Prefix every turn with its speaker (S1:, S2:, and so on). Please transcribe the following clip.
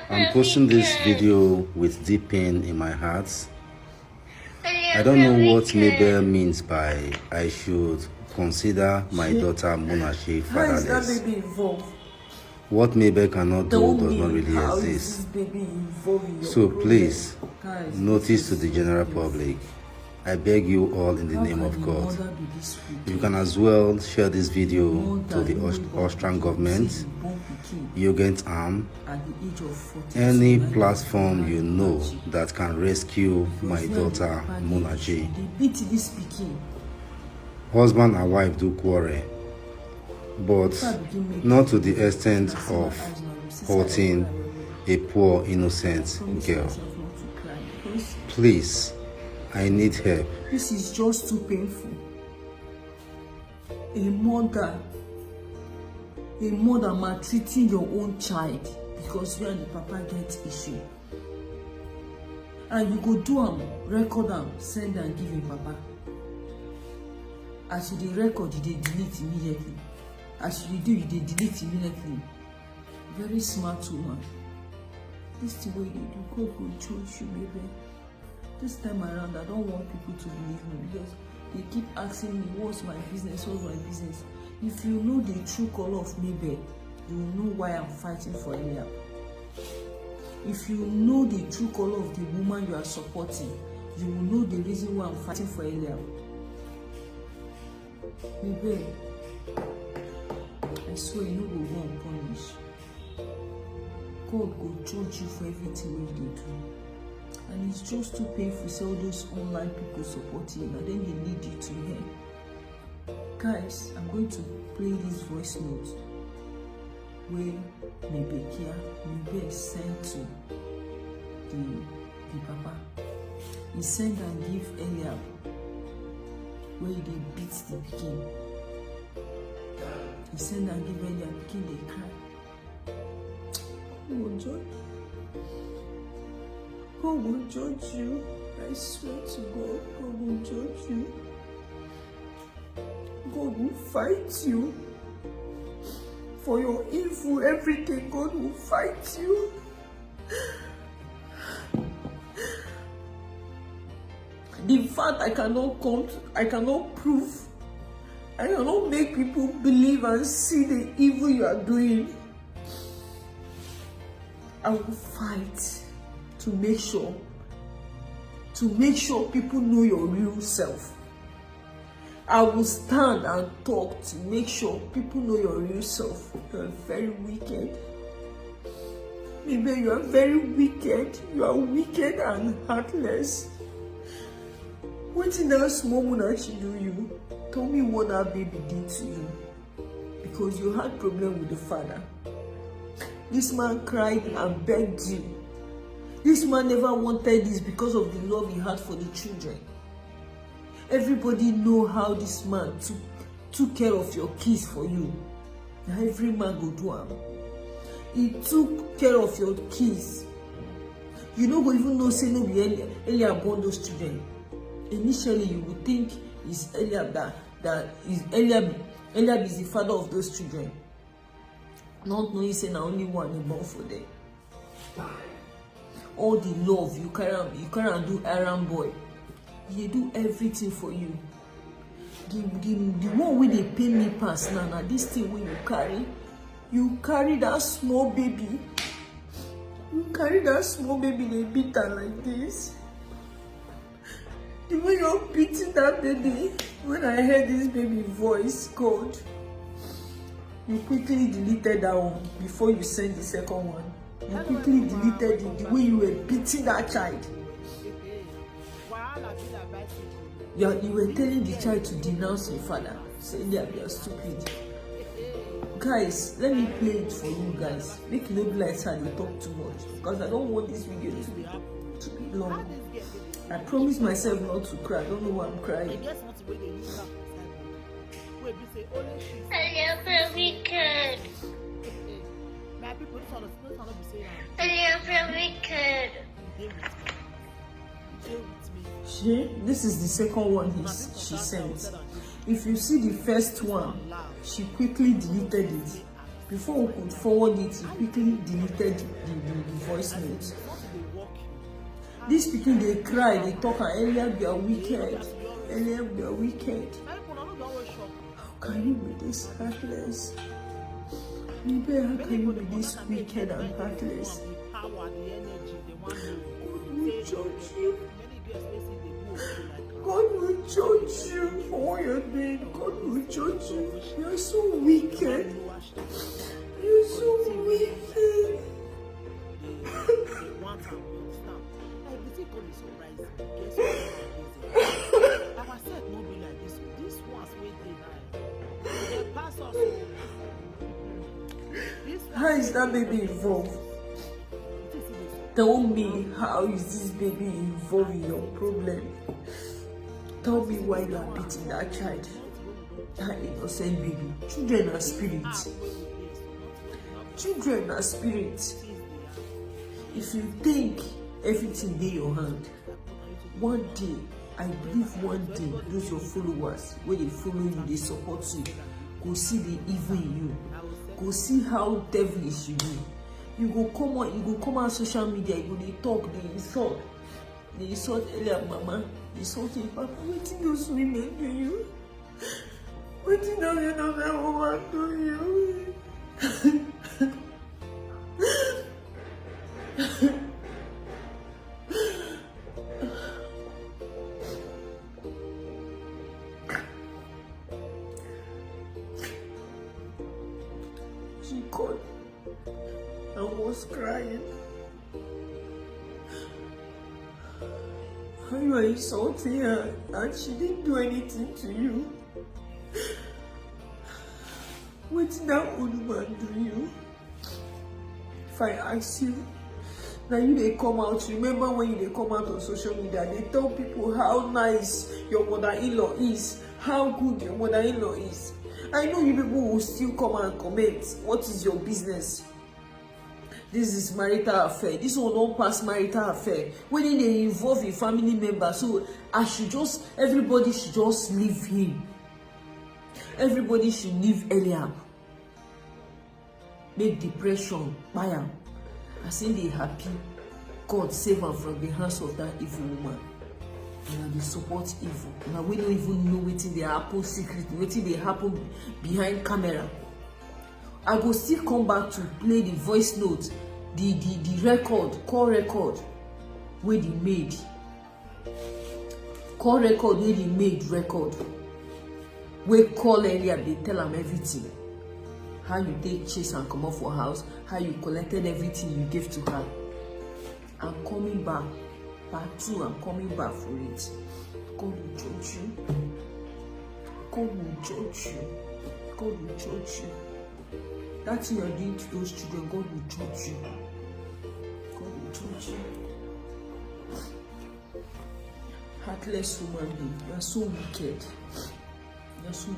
S1: I'm posting this video with deep pain in my heart. I don't know what Mabel means by I should consider my daughter Munachi fatherless.
S2: How is that baby involved?
S1: What Mabel cannot do does not really exist. So please, notice to the general public. I beg you all in the name of God. You can as well share this video to the Austrian government, Jugend Arm, any platform you know that can rescue my daughter Munachi. Husband and wife do quarrel, but not to the extent of hurting a poor innocent girl. Please, I need help.
S2: This is just too painful. A mother maltreating your own child because you and the papa get issue. And you go do am, record am, send and give him papa. As you dey record, you dey delete immediately. As you do, you dey delete immediately. Very smart woman. This thing wey you dey do, God go judge you, baby. This time around, I don't want people to believe me because they keep asking me, what's my business, what's my business? If you know the true color of Mabel, you will know why I'm fighting for Eliab. If you know the true color of the woman you are supporting, you will know the reason why I'm fighting for Eliab. Mabel, I swear you no go go unpunished. God will judge you for everything you do. And it's just too painful to all those online people supporting you, and then they lead you to hell. Guys, I'm going to play this voice note where Mabel sent to the papa. He sent and give Eliab where they beat the pikin. He sent and give Eliab pikin, they cry. Oh, George. God will judge you. I swear to God, God will judge you. God will fight you. For your evil every day, God will fight you. The fact I cannot prove, I cannot make people believe and see the evil you are doing. I will fight to make sure people know your real self. I will stand and talk to make sure people know your real self. You are very wicked. Maybe you are very wicked. You are wicked and heartless. What in that small Munachi do you? Tell me what that baby did to you. Because you had problem with the father. This man cried and begged you. This man never wanted this because of the love he had for the children. Everybody know how this man took care of your kids for you. Every man go do him. He took care of your kids. You don't even know say no be Eliab born those children. Initially you would think it's Eliab that is Eliab is the father of those children. Not knowing say na only one is born for them. All the love you carry and do errand boy. He do everything for you. The one wey they pay me pass now this thing when you carry that small baby. You carry that small baby, they beat her like this. The way you're beating that baby, when I heard this baby voice, God, you quickly deleted that one before you sent the second one. You quickly deleted it, the way you were beating that child. You were telling the child to denounce your father, saying that you are stupid. Guys, let me play it for you guys. Make it look like I talk too much because I don't want this video to be long. I promised myself not to cry. I don't know why I'm crying.
S3: I love her wicked. I love her wicked.
S2: This is the second one she sent. If you see the first one, she quickly deleted it. Before we could forward it, he quickly deleted the voice note. These people, they cry, they talk, and earlier we are wicked. Earlier we are wicked. How can you be this heartless? Mabel, how can you be this wicked and heartless? God will judge you. God will judge you for what you're doing. God will judge you. You're so wicked. You're so wicked. How is that baby involved? Tell me, how is this baby involved in your problem? Tell me why you are beating that child, that innocent baby. Children are spirits. Children are spirits. If you think everything in your hand, one day, I believe one day, those your followers, when they follow you, they support you, go see the evil in you, go see how devilish you be. You go come on social media, you go they talk, they insult earlier mama, they insult your papa. Wetin those women do you? Wetin those innocent woman do you? She called and was crying. How you are insulting her and she didn't do anything to you? What did that old man do you? If I ask you, now you they come out, remember when you they come out on social media, they tell people how nice your mother-in-law is, how good your mother-in-law is. I know you people will still come and comment. What is your business? This is marital affair. This one don't pass marital affair. When they involve a family member, so everybody should just leave him. Everybody should leave Eliab. Make depression buy him. I say they happy. God save her from the hands of that evil woman. Now they support evil. Now we don't even know wetin dey happen secretly, wetin dey happen behind camera. I go still come back to play the voice note, the record, call record where they made. Call record where they made record. We call earlier, they tell them everything. How you take chase and come off for house, how you collected everything you gave to her. I'm coming back. Part 2, I'm coming back for it. God will judge you. God will judge you. God will judge you. That thing you're doing to those children, God will judge you. God will judge you. Heartless woman being. You are so wicked. You are so